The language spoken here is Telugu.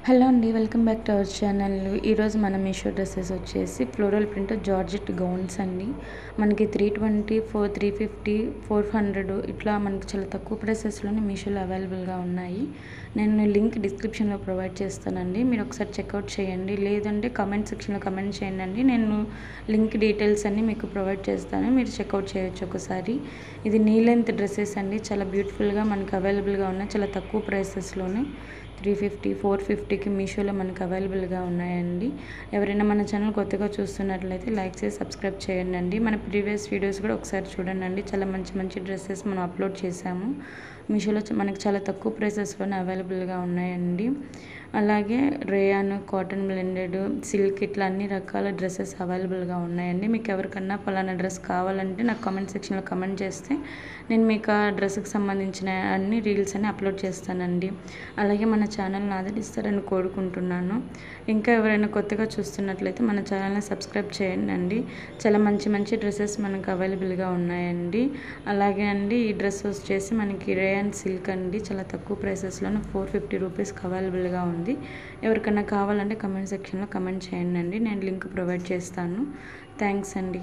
హలో అండి, welcome back to our channel. ఈరోజు మన మీషో డ్రెస్సెస్ వచ్చేసి ఫ్లోరల్ ప్రింట్ జార్జెట్ గౌన్స్ అండి. మనకి 320, 350, 400 ఇట్లా మనకి చాలా తక్కువ ప్రైసెస్లోనే మీషోలో అవైలబుల్గా ఉన్నాయి. నేను లింక్ డిస్క్రిప్షన్లో ప్రొవైడ్ చేస్తానండి, మీరు ఒకసారి చెక్అవుట్ చేయండి. లేదంటే కామెంట్ సెక్షన్లో కమెంట్ చేయండి, నేను లింక్ డీటెయిల్స్ అన్నీ మీకు ప్రొవైడ్ చేస్తాను, మీరు చెక్అవుట్ చేయొచ్చు ఒకసారి. ఇది నీ లెంత్ డ్రెస్సెస్ అండి, చాలా బ్యూటిఫుల్గా మనకి అవైలబుల్గా ఉన్నాయి, చాలా తక్కువ ప్రైసెస్లోనే. 350, 450కి మీషోలో మనకు అవైలబుల్గా ఉన్నాయండి. ఎవరైనా మన ఛానల్ కొత్తగా చూస్తున్నట్లయితే లైక్ చేసి సబ్స్క్రైబ్ చేయండి. మన ప్రీవియస్ వీడియోస్ కూడా ఒకసారి చూడండి, చాలా మంచి మంచి డ్రెస్సెస్ మనం అప్లోడ్ చేశాము. మీషోలో మనకి చాలా తక్కువ ప్రైసెస్లోనే అవైలబుల్గా ఉన్నాయండి. అలాగే రేయాన్, కాటన్ బ్లెండెడ్, సిల్క్ ఇట్లా అన్ని రకాల డ్రెస్సెస్ అవైలబుల్గా ఉన్నాయండి. మీకు ఎవరికన్నా పలానా డ్రెస్ కావాలంటే నాకు కామెంట్ సెక్షన్లో కమెంట్ చేస్తే నేను మీకు ఆ డ్రెస్కి సంబంధించిన అన్ని రీల్స్ అన్ని అప్లోడ్ చేస్తానండి. అలాగే మన ఛానల్ని ఆదరిస్తారని కోరుకుంటున్నాను. ఇంకా ఎవరైనా కొత్తగా చూస్తున్నట్లయితే మన ఛానల్ని సబ్స్క్రైబ్ చేయండి. చాలా మంచి మంచి డ్రెస్సెస్ మనకు అవైలబుల్గా ఉన్నాయండి. అలాగే అండి, ఈ డ్రెస్ వచ్చేసి మనకి రేయాన్ సిల్క్ అండి, చాలా తక్కువ ప్రైసెస్లోనే 450 రూపీస్కి అవైలబుల్గా ఉంది. ఎవరికైనా కావాలంటే కమెంట్ సెక్షన్లో కమెంట్ చేయండి, నేను లింక్ ప్రొవైడ్ చేస్తాను. థ్యాంక్స్ అండి.